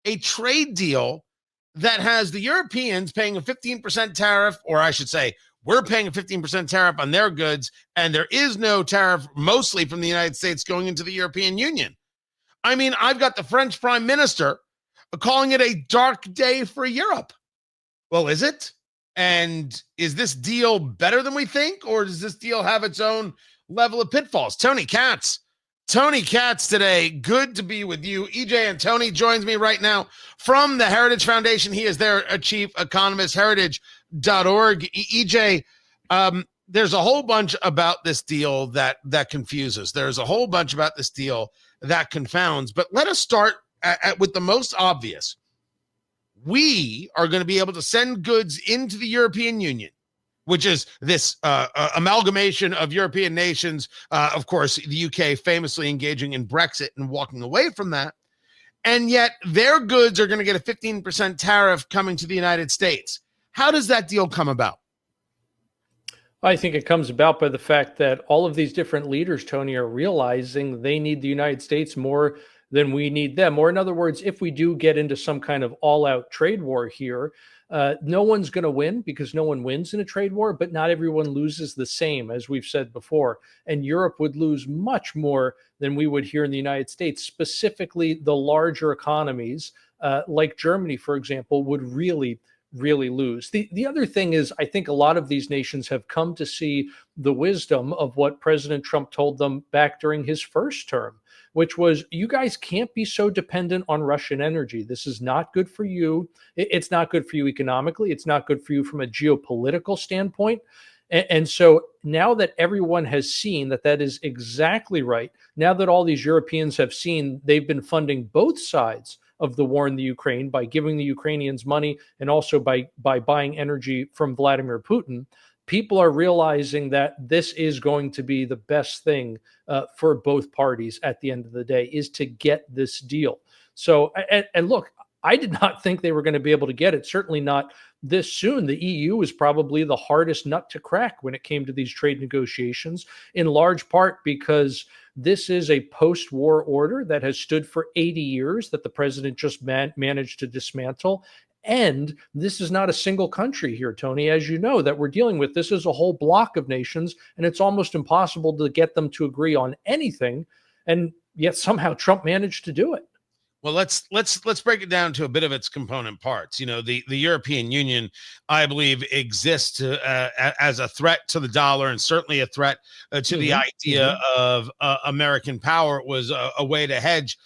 a trade deal that has the Europeans paying a 15% tariff, or I should say, we're paying a 15% tariff on their goods, and there is no tariff mostly from the United States going into the European Union. I mean, I've got the French Prime Minister calling it a dark day for Europe. Well, is it? And is this deal better than we think, or does this deal have its own level of pitfalls? Tony Katz today. Good to be with you. E.J.Antoni joins me right now from the Heritage Foundation. He is their chief economist, heritage.org. EJ, there's a whole bunch about this deal that confuses. There's a whole bunch about this deal that confounds. But let us start with the most obvious. We are going to be able to send goods into the European Union, which is this amalgamation of European nations. Of course, the UK famously engaging in Brexit and walking away from that. And yet their goods are going to get a 15% tariff coming to the United States. How does that deal come about? I think it comes about by the fact that all of these different leaders, Tony, are realizing they need the United States more than we need them. Or in other words, if we do get into some kind of all-out trade war here, no one's going to win because no one wins in a trade war, but not everyone loses the same, as we've said before. And Europe would lose much more than we would here in the United States. Specifically, the larger economies, like Germany, for example, would really lose. The other thing is, I think a lot of these nations have come to see the wisdom of what President Trump told them back during his first term, which was, you guys can't be so dependent on Russian energy. This is not good for you. It's not good for you economically. It's not good for you from a geopolitical standpoint. And so now that everyone has seen that that is exactly right, now that all these Europeans have seen they've been funding both sides of the war in the Ukraine by giving the Ukrainians money and also by buying energy from Vladimir Putin, people are realizing that this is going to be the best thing for both parties at the end of the day, is to get this deal. So, and look, I did not think they were going to be able to get it, certainly not this soon. The EU is probably the hardest nut to crack when it came to these trade negotiations, in large part because this is a post-war order that has stood for 80 years that the president just managed to dismantle. And this is not a single country here, Tony, as you know, that we're dealing with. This is a whole block of nations, and it's almost impossible to get them to agree on anything. And yet somehow Trump managed to do it. Well, let's break it down to a bit of its component parts. You know, the European Union, I believe, exists as a threat to the dollar, and certainly a threat to the idea of American power. It was a way to hedge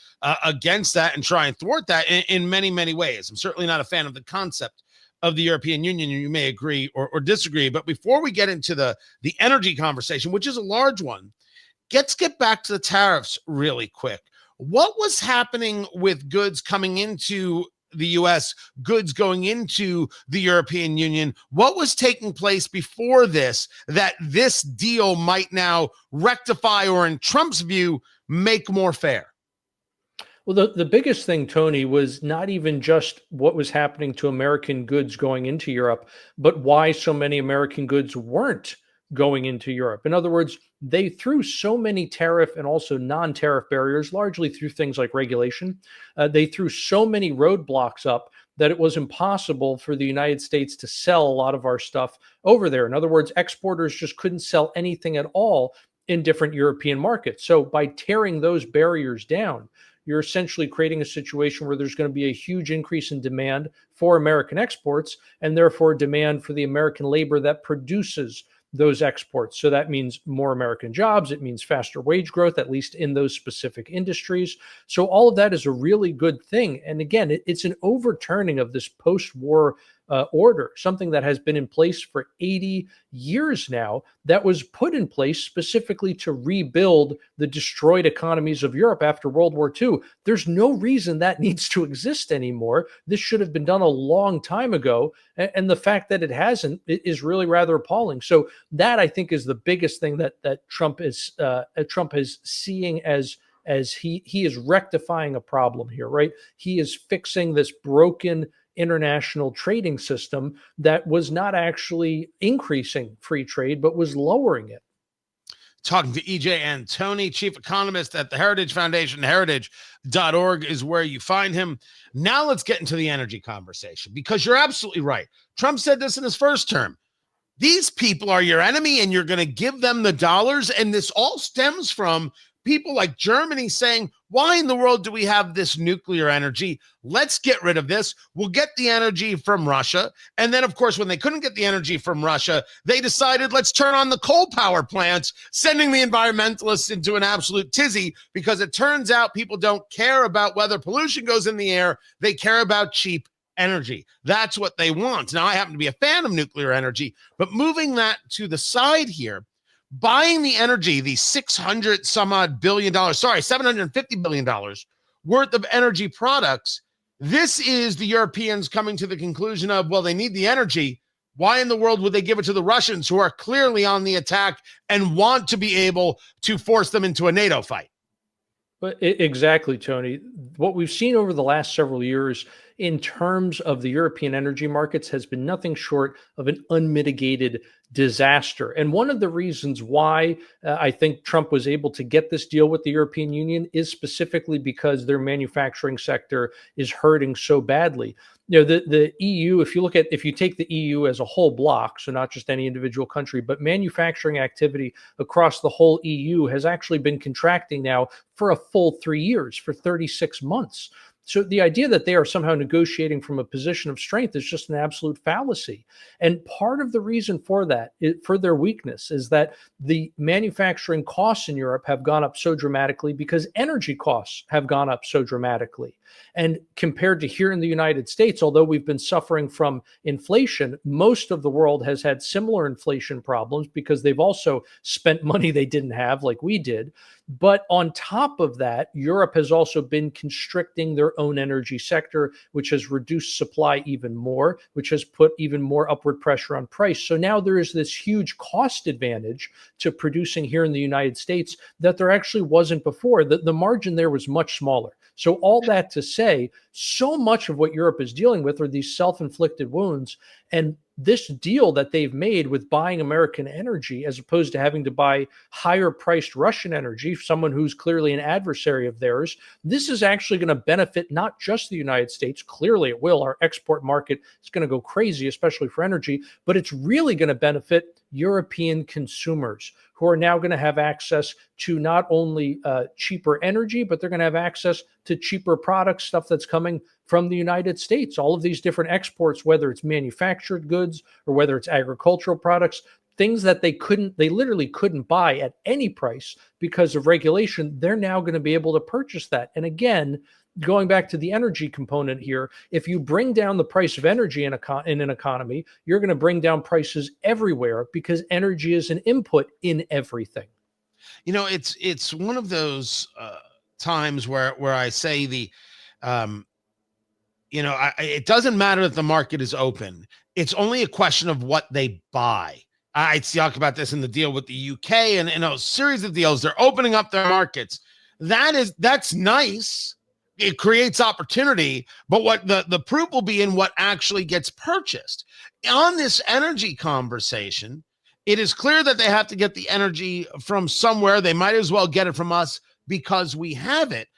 against that and try and thwart that in many, many ways. I'm certainly not a fan of the concept of the European Union. You may agree or disagree. But before we get into the energy conversation, which is a large one, let's get back to the tariffs really quick. What was happening with goods coming into the U.S., goods going into the European Union? What was taking place before this that this deal might now rectify, or in Trump's view, make more fair? Well, the biggest thing, Tony, was not even just what was happening to American goods going into Europe, but why so many American goods weren't going into Europe. In other words, they threw so many tariff and also non-tariff barriers, largely through things like regulation. They threw so many roadblocks up that it was impossible for the United States to sell a lot of our stuff over there. In other words, exporters just couldn't sell anything at all in different European markets. So by tearing those barriers down, you're essentially creating a situation where there's going to be a huge increase in demand for American exports, and therefore demand for the American labor that produces those exports. So that means more American jobs. It means faster wage growth, at least in those specific industries. So all of that is a really good thing. And again, it's an overturning of this post-war order, something that has been in place for 80 years now, that was put in place specifically to rebuild the destroyed economies of Europe after World War II. There's no reason that needs to exist anymore. This should have been done a long time ago. And the fact that it hasn't is really rather appalling. So that, I think, is the biggest thing that Trump is seeing as he is rectifying a problem here, right? He is fixing this broken international trading system that was not actually increasing free trade, but was lowering it. talking to E.J.Antoni, chief economist at the Heritage Foundation. Heritage.org is where you find him. Now let's get into the energy conversation, because you're absolutely right. Trump said this in his first term. These people are your enemy and you're going to give them the dollars. And this all stems from people like Germany saying, why in the world do we have this nuclear energy? Let's get rid of this. We'll get the energy from Russia. And then, of course, when they couldn't get the energy from Russia, they decided, let's turn on the coal power plants, sending the environmentalists into an absolute tizzy, because it turns out people don't care about whether pollution goes in the air. They care about cheap energy. That's what they want. Now, I happen to be a fan of nuclear energy, but moving that to the side here, buying the energy, the $750 billion worth of energy products, this is the Europeans coming to the conclusion of, well, they need the energy. Why in the world would they give it to the Russians, who are clearly on the attack and want to be able to force them into a NATO fight? But exactly, Tony. What we've seen over the last several years in terms of the European energy markets has been nothing short of an unmitigated disaster. And one of the reasons why I think Trump was able to get this deal with the European Union is specifically because their manufacturing sector is hurting so badly. You know, the EU, if you take the EU as a whole block, so not just any individual country, but manufacturing activity across the whole EU has actually been contracting now for a full 3 years, for 36 months. So the idea that they are somehow negotiating from a position of strength is just an absolute fallacy. And part of the reason for that, for their weakness, is that the manufacturing costs in Europe have gone up so dramatically because energy costs have gone up so dramatically. And compared to here in the United States, although we've been suffering from inflation, most of the world has had similar inflation problems because they've also spent money they didn't have, like we did. But on top of that, Europe has also been constricting their own energy sector, which has reduced supply even more, which has put even more upward pressure on price. So now there is this huge cost advantage to producing here in the United States that there actually wasn't before. The margin there was much smaller. So all that to say, so much of what Europe is dealing with are these self-inflicted wounds. And this deal that they've made with buying American energy, as opposed to having to buy higher priced Russian energy, someone who's clearly an adversary of theirs, this is actually going to benefit not just the United States. Clearly it will. Our export market is going to go crazy, especially for energy, but it's really going to benefit European consumers, who are now going to have access to not only cheaper energy, but they're going to have access to cheaper products, stuff that's coming from the United States. All of these different exports, whether it's manufactured goods or whether it's agricultural products, things that they literally couldn't buy at any price because of regulation, they're now going to be able to purchase that. And again, going back to the energy component here, if you bring down the price of energy in an economy, you're going to bring down prices everywhere because energy is an input in everything. You know, it's one of those times where I say it doesn't matter that the market is open. It's only a question of what they buy. I talk about this in the deal with the UK and in a series of deals. They're opening up their markets. That's nice. It creates opportunity, but what the proof will be in what actually gets purchased. On this energy conversation, it is clear that they have to get the energy from somewhere. They might as well get it from us because we have it.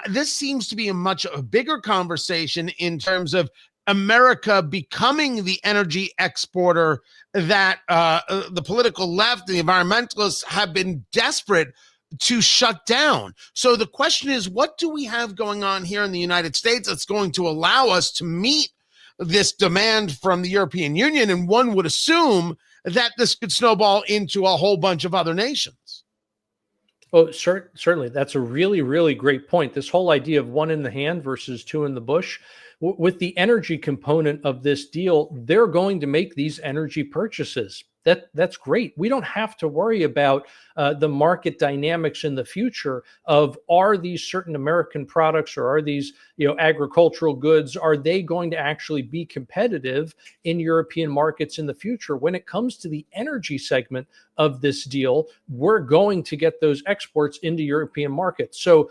This seems to be a bigger conversation in terms of America becoming the energy exporter that the political left, the environmentalists have been desperate to shut down. So the question is, what do we have going on here in the United States that's going to allow us to meet this demand from the European Union? And one would assume that this could snowball into a whole bunch of other nations. Oh, certainly. That's a really, really great point. This whole idea of one in the hand versus two in the bush. With the energy component of this deal, they're going to make these energy purchases. That's great. We don't have to worry about the market dynamics in the future of, are these certain American products or are these agricultural goods, are they going to actually be competitive in European markets in the future? When it comes to the energy segment of this deal, we're going to get those exports into European markets. So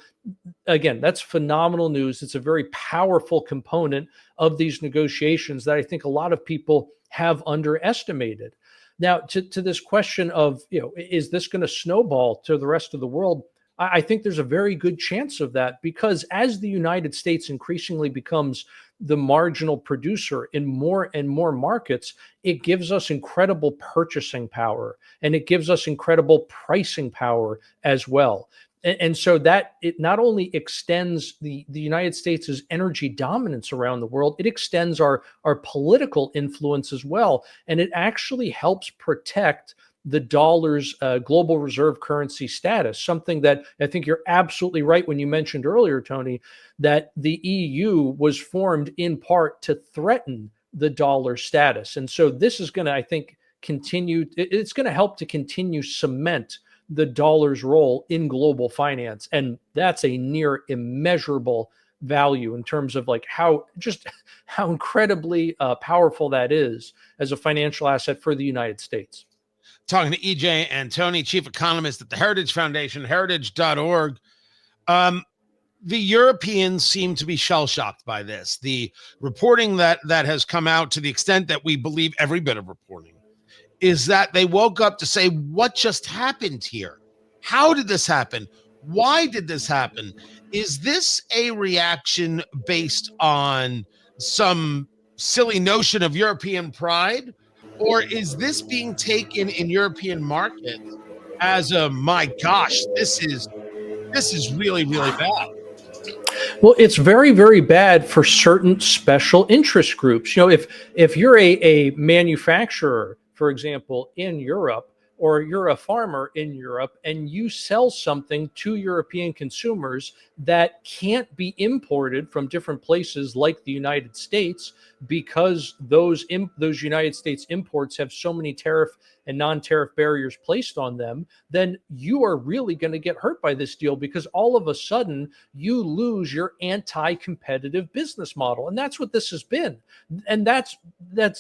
again, that's phenomenal news. It's a very powerful component of these negotiations that I think a lot of people have underestimated. Now, to this question of, is this going to snowball to the rest of the world? I think there's a very good chance of that, because as the United States increasingly becomes the marginal producer in more and more markets, it gives us incredible purchasing power and it gives us incredible pricing power as well. And so that it not only extends the United States' energy dominance around the world, it extends our political influence as well. And it actually helps protect the dollar's global reserve currency status, something that I think you're absolutely right when you mentioned earlier, Tony, that the EU was formed in part to threaten the dollar status. And so this is going to, I think, it's going to help to continue cement the dollar's role in global finance. And that's a near immeasurable value in terms of like how incredibly powerful that is as a financial asset for the United States. Talking to E.J.Antoni, chief economist at the Heritage Foundation, heritage.org. The Europeans seem to be shell-shocked by this. The reporting that has come out, to the extent that we believe every bit of reporting, is that they woke up to say, what just happened here? How did this happen? Why did this happen? Is this a reaction based on some silly notion of European pride? Or is this being taken in European markets as a, my gosh, this is really, really bad? Well, it's very, very bad for certain special interest groups. If you're a manufacturer, for example, in Europe, or you're a farmer in Europe and you sell something to European consumers that can't be imported from different places like the United States, because those United States imports have so many tariff and non-tariff barriers placed on them, then you are really going to get hurt by this deal, because all of a sudden you lose your anti-competitive business model. And that's what this has been. And that's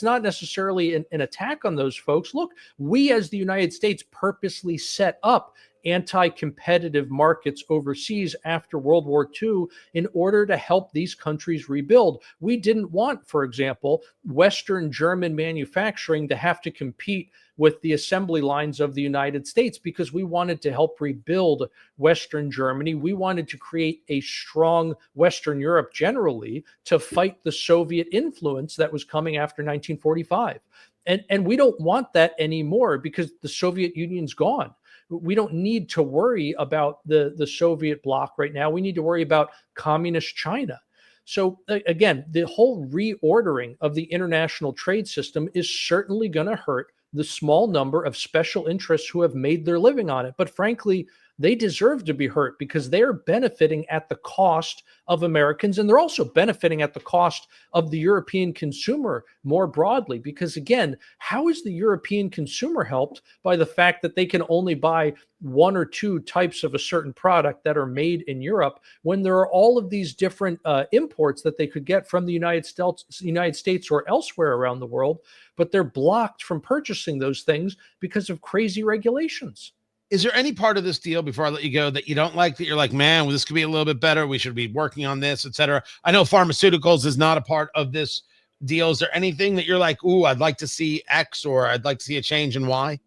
not necessarily an attack on those folks. Look, we as the United States purposely set up anti-competitive markets overseas after World War II in order to help these countries rebuild. We didn't want, for example, Western German manufacturing to have to compete with the assembly lines of the United States, because we wanted to help rebuild Western Germany. We wanted to create a strong Western Europe generally to fight the Soviet influence that was coming after 1945. And we don't want that anymore, because the Soviet Union's gone. We don't need to worry about the Soviet bloc right now. We need to worry about communist China. So again, the whole reordering of the international trade system is certainly going to hurt the small number of special interests who have made their living on it. But frankly, they deserve to be hurt, because they're benefiting at the cost of Americans. And they're also benefiting at the cost of the European consumer more broadly. Because again, how is the European consumer helped by the fact that they can only buy one or two types of a certain product that are made in Europe, when there are all of these different imports that they could get from the United States or elsewhere around the world, but they're blocked from purchasing those things because of crazy regulations? Is there any part of this deal, before I let you go, that you don't like, that you're like, man, well, this could be a little bit better, we should be working on this, etc.? I know pharmaceuticals is not a part of this deal. Is there anything that you're like, ooh, I'd like to see X, or I'd like to see a change in Y?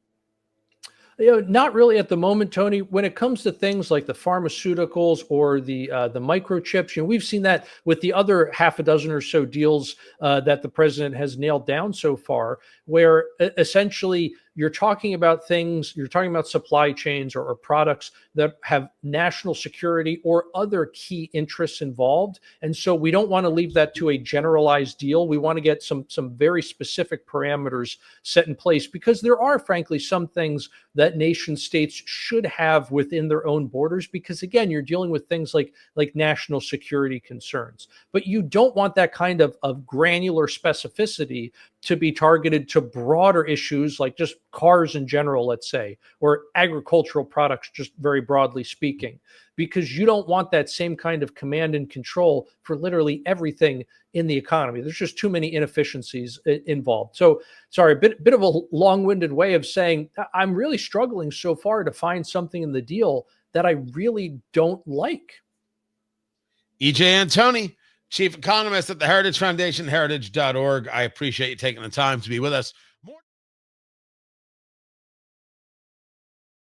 Not really at the moment, Tony. When it comes to things like the pharmaceuticals or the microchips, we've seen that with the other half a dozen or so deals that the president has nailed down so far, where essentially you're talking about supply chains or products that have national security or other key interests involved. And so we don't want to leave that to a generalized deal. We want to get some very specific parameters set in place, because there are, frankly, some things that nation states should have within their own borders, because again, you're dealing with things like national security concerns. But you don't want that kind of granular specificity to be targeted to broader issues like just cars in general, let's say, or agricultural products, just very broadly speaking, because you don't want that same kind of command and control for literally everything in the economy. There's just too many inefficiencies involved. So sorry, a bit of a long-winded way of saying I'm really struggling so far to find something in the deal that I really don't like. E.J.Antoni, chief economist at the Heritage Foundation, heritage.org. I appreciate you taking the time to be with us.